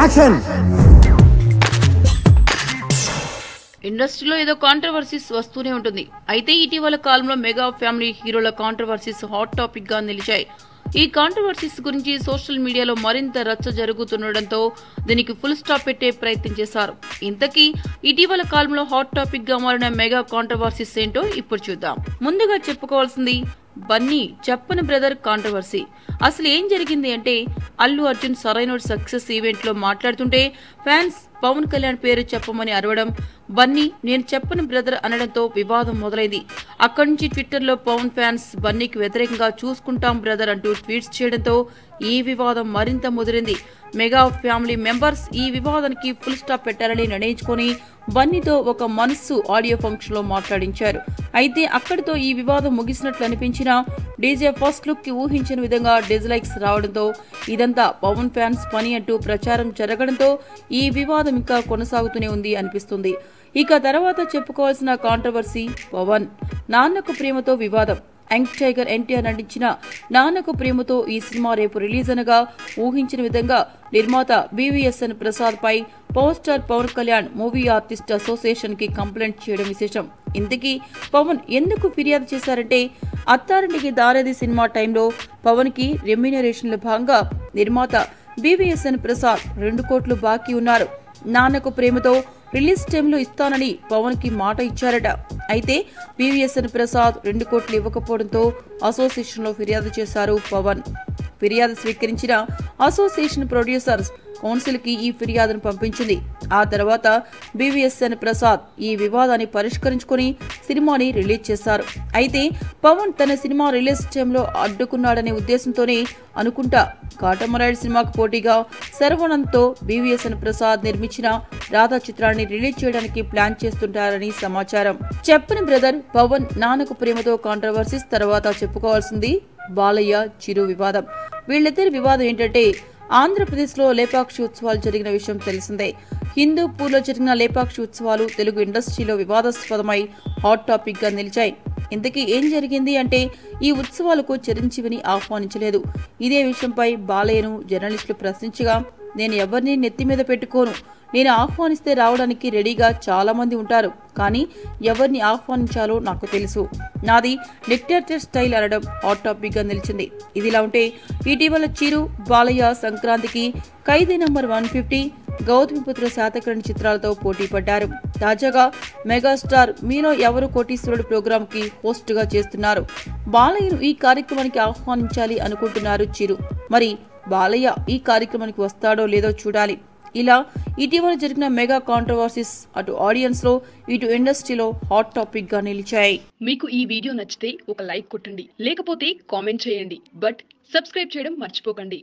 Action. ఇండస్ట్రీలో ఏదో controversies వస్తూనే ఉంటుంది. అయితే ఇటీవల కాలంలో మెగా ఫ్యామిలీ హీరోల కాంట్రవర్సీస్ హాట్ టాపిక్ గా నిలిచాయి. ఈ కాంట్రవర్సీస్ గురించి సోషల్ మీడియాలో మరింత రచ్చ జరుగుతుండటంతో దీనికి ఫుల్ స్టాప్ పెట్టే ప్రయత్నం చేశారు. ఇంతకీ ఇటీవల కాలంలో హాట్ టాపిక్ గా మారిన మెగా కాంట్రవర్సీస్ ఏంటో ఇప్పుడు చూద్దాం. ముందుగా చెప్పుకోవాల్సింది బన్నీ చెప్పని బ్రదర్ కాంట్రవర్సీ. అసలు ఏం జరిగింది అంటే, అల్లు అర్జున్ సరైన సక్సెస్ ఈవెంట్ లో మాట్లాడుతుంటే ఫ్యాన్స్ పవన్ కళ్యాణ్ పేరు చెప్పమని అరవడం, బన్నీ నేను చెప్పని బ్రదర్ అనడంతో వివాదం మొదలైంది. అక్కడి నుంచి ట్విట్టర్ లో పవన్ ఫ్యాన్స్ బన్నీకి వ్యతిరేకంగా చూసుకుంటాం బ్రదర్ అంటూ ట్వీట్స్ చేయడంతో ఈ వివాదం మరింత ముదిరింది. మెగా ఫ్యామిలీ మెంబర్స్ ఈ వివాదానికి ఫుల్ స్టాప్ పెట్టాలని నిర్ణయించుకుని బన్నీతో ఒక మనస్సు ఆడియో ఫంక్షన్ లో మాట్లాడించారు. అయితే అక్కడితో ఈ వివాదం ముగిసినట్లు అనిపించినా డీజే ఫస్ట్ లుక్ కి ఊహించిన విధంగా డిస్లైక్స్ రావడంతో ఇదంతా పవన్ ఫ్యాన్స్ పని అంటూ ప్రచారం జరగడంతో ఈ వివాదం ఇంకా కొనసాగుతూనే ఉంది అనిపిస్తుంది. ఇక తర్వాత చెప్పుకోవాల్సిన కాంట్రవర్సీ పవన్ నాన్నకు ప్రేమతో వివాదం. యంగ్ టైగర్ ఎన్టీఆర్ నటించిన నాన్నకు ప్రేమతో ఈ సినిమా రేపు రిలీజ్ అనగా ఊహించిన విధంగా నిర్మాత BVSN ప్రసాద్ పై power star Pawan Kalyan movie artist association కి కంప్లైంట్ చేయడం విశేషం. ఇంతకీ పవన్ ఎందుకు ఫిర్యాదు చేశారంటే, అత్తారింటికి దారేది సినిమా టైంలో పవన్ కి రెమ్యూనరేషన్ లో భాగంగా నిర్మాత BVSN ప్రసాద్ 2 కోట్లు బాకీ ఉన్నారు. నాన్నకు ప్రేమతో రిలీజ్ టైంలో ఇస్తానని పవన్ కి మాట ఇచ్చారట. అయితే BVSN ప్రసాద్ 2 కోట్లు ఇవ్వకపోవడంతో అసోసియేషన్ లో ఫిర్యాదు చేశారు పవన్. ఫిర్యాదు స్వీకరించిన అసోసియేషన్ ప్రొడ్యూసర్స్ కౌన్సిల్ కి ఈ ఫిర్యాదును పంపించింది. ఆ తర్వాత BVSN ప్రసాద్ ఈ వివాదాన్ని పరిష్కరించుకుని సినిమాని రిలీజ్ చేశారు. అయితే పవన్ తన సినిమా రిలీజ్ టైంలో అడ్డుకున్నాడనే ఉద్దేశంతోనే అనుకుంటా కాటమరాయుడు సినిమాకు పోటీగా శరవణంతో BVSN ప్రసాద్ నిర్మించిన రాధా చిత్రాన్ని రిలీజ్ చేయడానికి ప్లాన్ చేస్తుంటారని సమాచారం. చెప్పని బ్రదర్ పవన్ నాన్నకు ప్రేమతో కాంట్రవర్సీస్ తర్వాత చెప్పుకోవాల్సింది బాలయ్య చిరు వివాదం. వీళ్ళిద్దరి వివాదం ఏంటంటే, ఆంధ్రప్రదేశ్ లో లేపాక్షి ఉత్సవాలు జరిగిన విషయం తెలిసిందే. హిందూపూర్లో జరిగిన లేపాక్షి ఉత్సవాలు తెలుగు ఇండస్ట్రీలో వివాదాస్పదమై హాట్ టాపిక్ గా నిలిచాయి. ఇంతకీ ఏం జరిగింది అంటే, ఈ ఉత్సవాలకు చిరంజీవిని ఆహ్వానించలేదు. ఇదే విషయంపై బాలయ్యను జర్నలిస్టులు ప్రశ్నించగా, నేను ఎవరిని నెత్తి మీద పెట్టుకోను, నేను ఆహ్వానిస్తే రావడానికి రెడీగా చాలా మంది ఉంటారు, కానీ ఎవరిని ఆహ్వానించాలో నాకు తెలుసు, నాది డిక్టేటర్ స్టైల్ అనడం హాట్ టాపిక్ గా నిలిచింది. ఇదిలా ఉంటే ఇటీవల చిరు బాలయ్య సంక్రాంతికి ఖైదీ నంబర్ 150, గౌతమిపుత్ర శాతకర్ణి చిత్రాలతో పోటీ పడ్డారు. తాజాగా మెగాస్టార్ మీలో ఎవరు కోటీశ్వరుడు ప్రోగ్రామ్ కి హోస్ట్ గా చేస్తున్నారు. బాలయ్యను ఈ కార్యక్రమానికి ఆహ్వానించాలి అనుకుంటున్నారు చిరు. మరి బాలయ్య ఈ కార్యక్రమానికి వస్తాడో లేదో చూడాలి. ఇలా ఇటీవల జరిగిన మెగా కాంట్రవర్సీస్ అటు ఆడియన్స్ లో ఇటు ఇండస్ట్రీలో హాట్ టాపిక్ గా నిలిచాయి. మీకు ఈ వీడియో నచ్చితే ఒక లైక్ కొట్టండి, లేకపోతే కామెంట్ చేయండి. బట్ సబ్స్క్రైబ్ చేయడం మర్చిపోకండి.